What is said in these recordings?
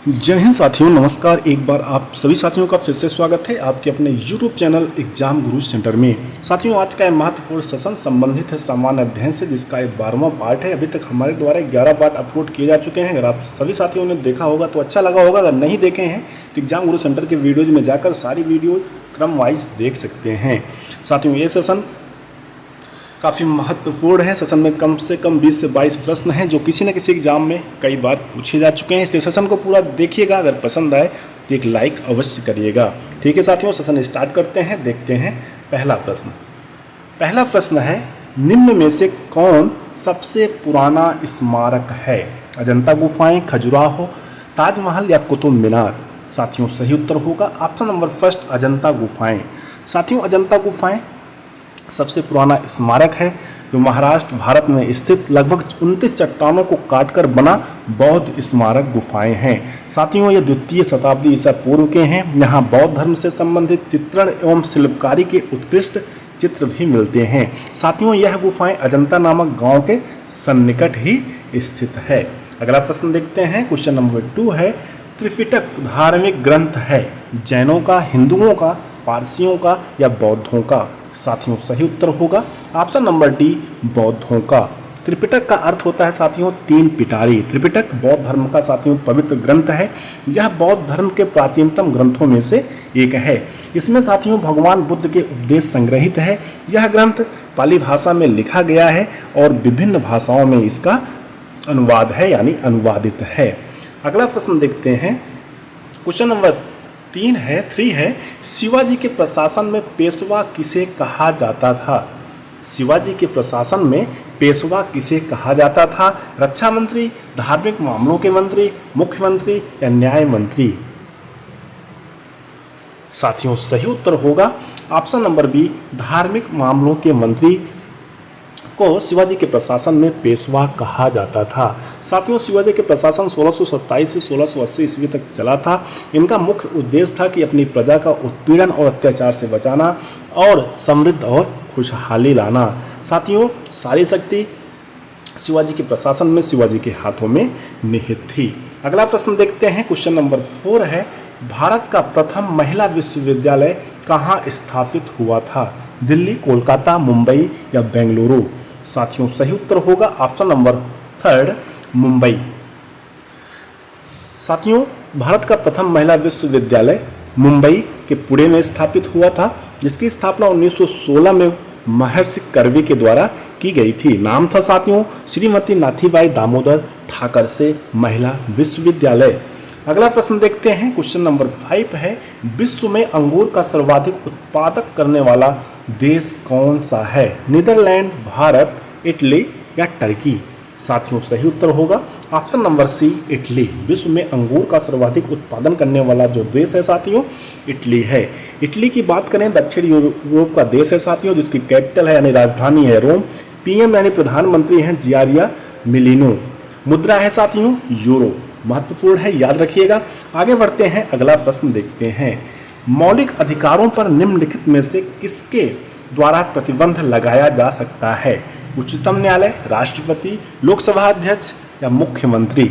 जय हिंद साथियों, नमस्कार। एक बार आप सभी साथियों का फिर से स्वागत है आपके अपने YouTube चैनल एग्जाम गुरु सेंटर में। साथियों, आज का यह महत्वपूर्ण सेशन संबंधित है सामान्य अध्ययन से, जिसका एक 12वां पार्ट है। अभी तक हमारे द्वारा 11 पार्ट अपलोड किए जा चुके हैं। अगर आप सभी साथियों ने देखा होगा तो अच्छा लगा होगा। अगर नहीं देखे हैं तो एग्जाम गुरु सेंटर के वीडियोज़ में जाकर सारी वीडियो क्रम वाइज देख सकते हैं। साथियों, ये सेशन काफ़ी महत्वपूर्ण है। सेशन में कम से कम 20 से 22 प्रश्न हैं जो किसी न किसी एग्जाम में कई बार पूछे जा चुके हैं। इसलिए सेशन को पूरा देखिएगा। अगर पसंद आए तो एक लाइक अवश्य करिएगा। ठीक है साथियों, सेशन स्टार्ट करते हैं। देखते हैं पहला प्रश्न है, निम्न में से कौन सबसे पुराना स्मारक है? अजंता गुफाएं, खजुराहो, ताजमहल या कुतुब मीनार? साथियों, सही उत्तर होगा ऑप्शन नंबर फर्स्ट, अजंता गुफाएं। साथियों, अजंता गुफाएं सबसे पुराना स्मारक है जो महाराष्ट्र भारत में स्थित लगभग 29 चट्टानों को काटकर बना बौद्ध स्मारक गुफाएं हैं। साथियों, ये 2वीं शताब्दी ईसा पूर्व के हैं। यहाँ बौद्ध धर्म से संबंधित चित्रण एवं शिल्पकारी के उत्कृष्ट चित्र भी मिलते हैं। साथियों, यह गुफाएं अजंता नामक गांव के सन्निकट ही स्थित है। अगला प्रश्न देखते हैं। क्वेश्चन नंबर 2 है, त्रिपिटक धार्मिक ग्रंथ है जैनों का, हिंदुओं का, पारसियों का या बौद्धों का? साथियों, सही उत्तर होगा ऑप्शन नंबर डी, बौद्धों का। त्रिपिटक का अर्थ होता है साथियों 3 पिटारी। त्रिपिटक बौद्ध धर्म का साथियों पवित्र ग्रंथ है। यह बौद्ध धर्म के प्राचीनतम ग्रंथों में से एक है। इसमें साथियों भगवान बुद्ध के उपदेश संग्रहित है। यह ग्रंथ पाली भाषा में लिखा गया है और विभिन्न भाषाओं में इसका अनुवाद है, यानी अनुवादित है। अगला प्रश्न देखते हैं। क्वेश्चन नंबर 3 है, शिवाजी के प्रशासन में पेशवा किसे कहा जाता था? शिवाजी के प्रशासन में पेशवा किसे कहा जाता था? रक्षा मंत्री, धार्मिक मामलों के मंत्री, मुख्यमंत्री या न्याय मंत्री? साथियों, सही उत्तर होगा ऑप्शन नंबर बी, धार्मिक मामलों के मंत्री को शिवाजी के प्रशासन में पेशवा कहा जाता था। साथियों, शिवाजी के प्रशासन 1627 से 1680 ईस्वी तक चला था। इनका मुख्य उद्देश्य था कि अपनी प्रजा का उत्पीड़न और अत्याचार से बचाना और समृद्ध और खुशहाली लाना। साथियों, सारी शक्ति शिवाजी के प्रशासन में शिवाजी के हाथों में निहित थी। अगला प्रश्न देखते हैं। क्वेश्चन नंबर 4 है, भारत का प्रथम महिला विश्वविद्यालय कहाँ स्थापित हुआ था? दिल्ली, कोलकाता, मुंबई या बेंगलुरु? साथियों, सही उत्तर होगा ऑप्शन नंबर 3, मुंबई। साथियों, भारत का प्रथम महिला विश्वविद्यालय मुंबई के पुणे में स्थापित हुआ था, जिसकी स्थापना 1916 में महर्षि कर्वे के द्वारा की गई थी। नाम था साथियों श्रीमती नाथीबाई दामोदर ठाकरसे महिला विश्वविद्यालय। अगला प्रश्न देखते हैं। क्वेश्चन नंबर 5 है, विश्व में अंगूर का सर्वाधिक उत्पादक करने वाला देश कौन सा है? नीदरलैंड, भारत, इटली या टर्की? साथियों, सही उत्तर होगा ऑप्शन नंबर सी, इटली। विश्व में अंगूर का सर्वाधिक उत्पादन करने वाला जो देश है साथियों, इटली है। इटली की बात करें, दक्षिण यूरोप का देश है साथियों, जिसकी कैपिटल है यानी राजधानी है रोम। पीएम यानी प्रधानमंत्री हैं जियारिया मिलिनो। मुद्रा है साथियों यूरो। महत्वपूर्ण है, याद रखिएगा। आगे बढ़ते हैं, अगला प्रश्न देखते हैं। मौलिक अधिकारों पर निम्नलिखित में से किसके द्वारा प्रतिबंध लगाया जा सकता है? उच्चतम न्यायालय, राष्ट्रपति, लोकसभा अध्यक्ष या मुख्यमंत्री?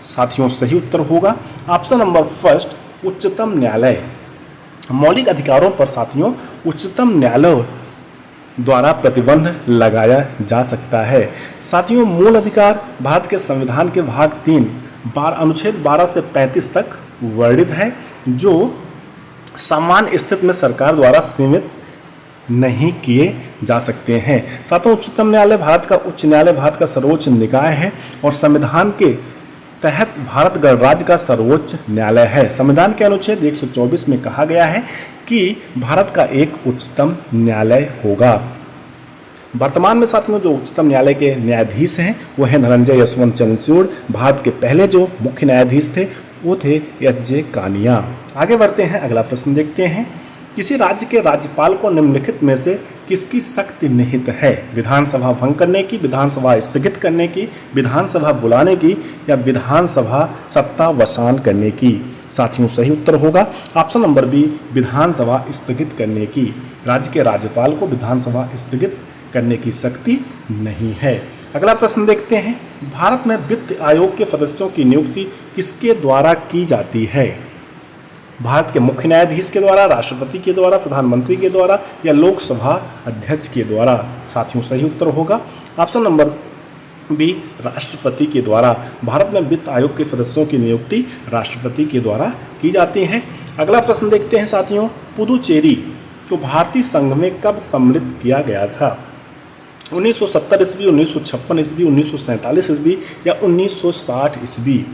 साथियों, सही उत्तर होगा ऑप्शन नंबर फर्स्ट, उच्चतम न्यायालय। मौलिक अधिकारों पर साथियों उच्चतम न्यायालय द्वारा प्रतिबंध लगाया जा सकता है। साथियों, मूल अधिकार भारत के संविधान के भाग 3 अनुच्छेद 12 से 35 तक वर्णित है, जो सामान्य स्थिति में सरकार द्वारा सीमित नहीं किए जा सकते हैं। साथियों, उच्चतम न्यायालय भारत का उच्च न्यायालय भारत का सर्वोच्च निकाय है और संविधान के तहत भारत गणराज्य का सर्वोच्च न्यायालय है। संविधान के अनुच्छेद 124 में कहा गया है कि भारत का एक उच्चतम न्यायालय होगा। वर्तमान में साथियों जो उच्चतम न्यायालय के न्यायाधीश हैं वो है धनंजय यशवंत चंद्रचूड़। भारत के पहले जो मुख्य न्यायाधीश थे वो थे एस.जे. कानिया। आगे बढ़ते हैं, अगला प्रश्न देखते हैं। किसी राज्य के राज्यपाल को निम्नलिखित में से किसकी शक्ति निहित है? विधानसभा भंग करने की, विधानसभा स्थगित करने की, विधानसभा बुलाने की या विधानसभा सत्तावसान करने की? साथियों, सही उत्तर होगा ऑप्शन नंबर बी, विधानसभा स्थगित करने की। राज्य के राज्यपाल को विधानसभा स्थगित करने की शक्ति नहीं है। अगला प्रश्न देखते हैं, भारत में वित्त आयोग के सदस्यों की नियुक्ति किसके द्वारा की जाती है? भारत के मुख्य न्यायाधीश के द्वारा, राष्ट्रपति के द्वारा, प्रधानमंत्री के द्वारा या लोकसभा अध्यक्ष के द्वारा? साथियों सही उत्तर होगा ऑप्शन नंबर बी, राष्ट्रपति के द्वारा। भारत में वित्त आयोग के सदस्यों की नियुक्ति राष्ट्रपति के द्वारा की जाती है। अगला प्रश्न देखते हैं साथियों, पुदुचेरी को भारतीय संघ में कब सम्मिलित किया गया था? 1970 ईस्वी, 1956 ईस्वी, 1947 ईस्वी या 1960 ईस्वी?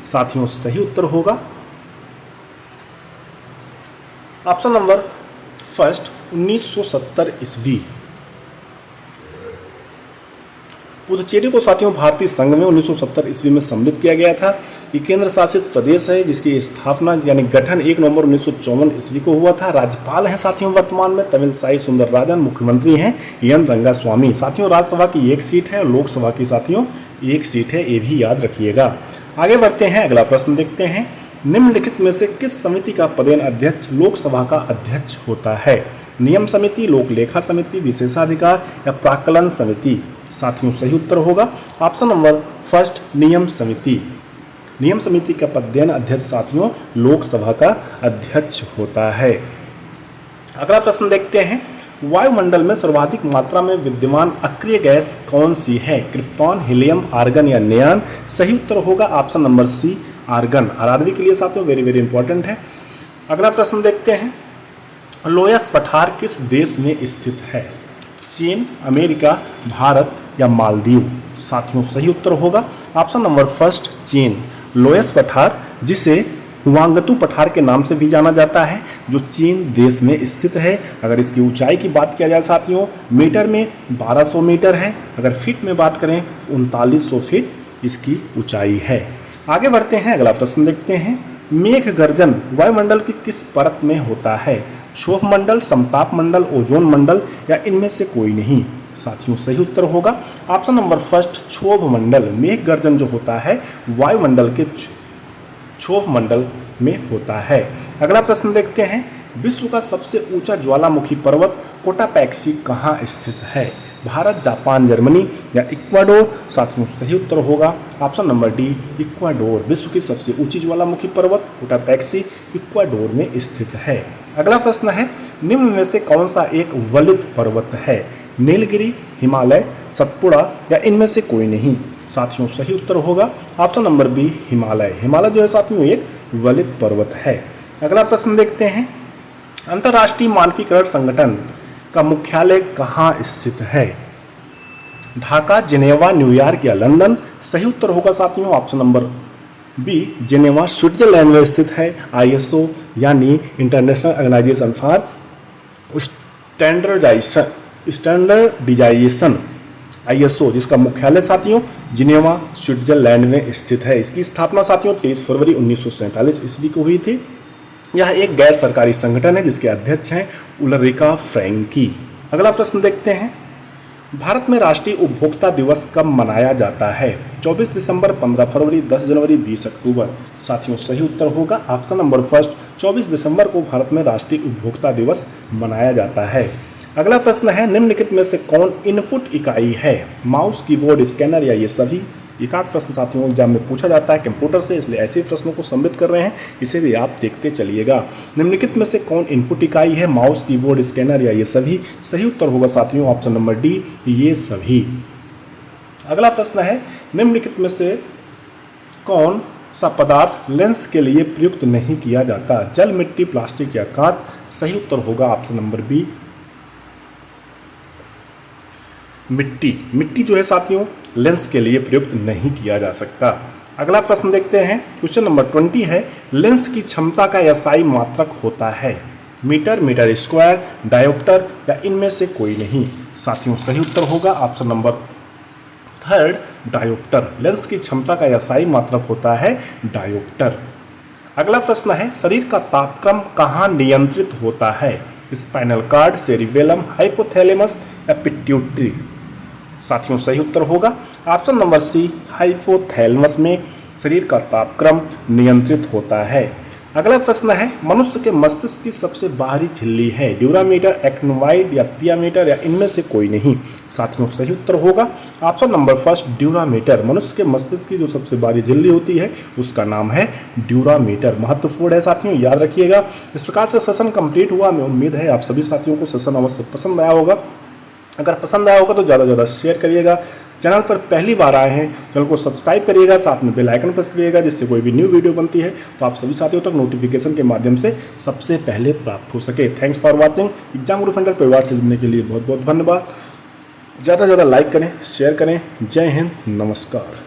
साथियों सही उत्तर होगा ऑप्शन नंबर फर्स्ट, 1970 ईस्वी। पुदुचेरी को साथियों भारतीय संघ में 1970 ईस्वी में सम्मिलित किया गया था। ये केंद्र शासित प्रदेश है जिसकी स्थापना यानी गठन 1 नवंबर 1954 ईस्वी को हुआ था। राज्यपाल हैं साथियों वर्तमान में तमिलसाई सुंदरराजन, मुख्यमंत्री हैं एन रंगास्वामी। साथियों राज्यसभा की 1 सीट है और लोकसभा की साथियों 1 सीट है, ये भी याद रखिएगा। आगे बढ़ते हैं, अगला प्रश्न देखते हैं, निम्नलिखित में से किस समिति का पदेन अध्यक्ष लोकसभा का अध्यक्ष होता है? नियम समिति, लोक लेखा समिति, विशेषाधिकार या प्राक्कलन समिति? साथियों सही उत्तर होगा ऑप्शन नंबर फर्स्ट, नियम समिति। नियम समिति का पदेन अध्यक्ष साथियों लोकसभा का अध्यक्ष होता है। अगला प्रश्न देखते हैं, वायुमंडल में सर्वाधिक मात्रा में विद्यमान अक्रिय गैस कौन सी है? क्रिप्टॉन, हीलियम, आर्गन या नियान? सही उत्तर होगा option number C, argon. RRB के लिए साथियों वेरी वेरी इंपॉर्टेंट है। अगला प्रश्न देखते हैं, लोयस पठार किस देश में स्थित है? चीन, अमेरिका, भारत या मालदीव? साथियों सही उत्तर होगा ऑप्शन नंबर फर्स्ट, चीन। लोयस पठार जिसे हुआंगतू पठार के नाम से भी जाना जाता है, जो चीन देश में स्थित है। अगर इसकी ऊंचाई की बात किया जाए साथियों, मीटर में 1200 मीटर है। अगर फीट में बात करें 3900 फीट इसकी ऊंचाई है। आगे बढ़ते हैं, अगला प्रश्न देखते हैं, मेघ गर्जन वायुमंडल की किस परत में होता है? क्षोभ मंडल, समताप मंडल, ओजोन मंडल या इनमें से कोई नहीं? साथियों सही उत्तर होगा ऑप्शन नंबर फर्स्ट, क्षोभ मंडल। मेघ गर्जन जो होता है वायुमंडल के क्षोभ मंडल में होता है। अगला प्रश्न देखते हैं, विश्व का सबसे ऊंचा ज्वालामुखी पर्वत कोटापैक्सी कहाँ स्थित है? भारत, जापान, जर्मनी या इक्वाडोर? साथियों सही उत्तर होगा ऑप्शन नंबर डी, इक्वाडोर। विश्व की सबसे ऊंची ज्वालामुखी पर्वत कोटापैक्सी इक्वाडोर में स्थित है। अगला प्रश्न है, निम्न में से कौन सा एक वलित पर्वत है? नीलगिरी, हिमालय, सतपुड़ा या इनमें से कोई नहीं? साथियों सही उत्तर होगा option number B, Himalaya. Himalaya जो है साथियों एक वलित पर्वत है। अगला प्रश्न देखते हैं, अंतर्राष्ट्रीय मानकीकरण संगठन का मुख्यालय कहाँ स्थित है? ढाका, जिनेवा, न्यूयॉर्क या लंदन? सही उत्तर होगा साथियों option number B, Geneva Switzerland में स्थित है। आईएसओ यानी international organisation for standardisation ISO, जिसका मुख्यालय साथियों जिनेवा स्विट्जरलैंड में स्थित है। इसकी स्थापना साथियों 23 फरवरी 1947 ईस्वी को हुई थी। यह एक गैर सरकारी संगठन है जिसके अध्यक्ष हैं उल्रिका फ्रैंकी। अगला प्रश्न देखते हैं, भारत में राष्ट्रीय उपभोक्ता दिवस कब मनाया जाता है? 24 दिसंबर, 15 फरवरी, 10 जनवरी, 20 अक्टूबर? साथियों सही उत्तर होगा ऑप्शन नंबर फर्स्ट, 24 दिसंबर को भारत में राष्ट्रीय उपभोक्ता दिवस मनाया जाता है। अगला प्रश्न है, निम्नलिखित में से कौन इनपुट इकाई है? माउस, कीबोर्ड, स्कैनर या ये सभी? एकाक प्रश्न साथियों एग्जाम में पूछा जाता है कंप्यूटर से, इसलिए ऐसे प्रश्नों को सम्मिलित कर रहे हैं, इसे भी आप देखते चलिएगा। निम्नलिखित में से कौन इनपुट इकाई है? माउस, कीबोर्ड, स्कैनर या ये सभी? सही उत्तर होगा साथियों ऑप्शन नंबर डी, ये सभी। अगला प्रश्न है, निम्नलिखित में से कौन सा पदार्थ लेंस के लिए प्रयुक्त नहीं किया जाता? जल, मिट्टी, प्लास्टिक या कांच? सही उत्तर होगा ऑप्शन नंबर बी, मिट्टी। मिट्टी जो है साथियों लेंस के लिए प्रयुक्त नहीं किया जा सकता। अगला प्रश्न देखते हैं, क्वेश्चन नंबर 20 है, लेंस की क्षमता का एसआई मात्रक होता है? मीटर, मीटर स्क्वायर, डायोप्टर या इनमें से कोई नहीं? साथियों सही उत्तर होगा option number third, dioptre. Lens की क्षमता का एसआई मात्रक होता है डायोप्टर। अगला प्रश्न है, शरीर का तापक्रम कहाँ नियंत्रित होता है? स्पाइनल कॉर्ड, सेरिबेलम, हाइपोथैलेमस या पिट्यूटरी? साथियों सही उत्तर होगा ऑप्शन नंबर सी, हाइपोथैलेमस में शरीर का तापक्रम नियंत्रित होता है। अगला प्रश्न है, मनुष्य के मस्तिष्क की सबसे बाहरी झिल्ली है ड्यूरामीटर, एक्टिनोइड या पियामीटर या इनमें से कोई नहीं। साथियों सही उत्तर होगा ऑप्शन नंबर फर्स्ट ड्यूरामीटर। मनुष्य के मस्तिष्क की जो सबसे बाहरी झिल्ली होती है उसका नाम है ड्यूरामीटर। महत्वपूर्ण है साथियों, याद रखिएगा। इस प्रकार से सेशन कंप्लीट हुआ। हमें उम्मीद है आप सभी साथियों को सेशन अवश्य पसंद आया होगा। अगर पसंद आया होगा तो ज़्यादा से ज़्यादा शेयर करिएगा। चैनल पर पहली बार आए हैं चैनल को सब्सक्राइब करिएगा, साथ में बेल आइकन प्रेस करिएगा, जिससे कोई भी न्यू वीडियो बनती है तो आप सभी साथियों तक नोटिफिकेशन के माध्यम से सबसे पहले प्राप्त हो सके। Thanks for watching. Exam Guru centre परिवार से जुड़ने के लिए बहुत बहुत धन्यवाद। ज़्यादा से ज़्यादा लाइक करें, शेयर करें। जय हिंद, नमस्कार।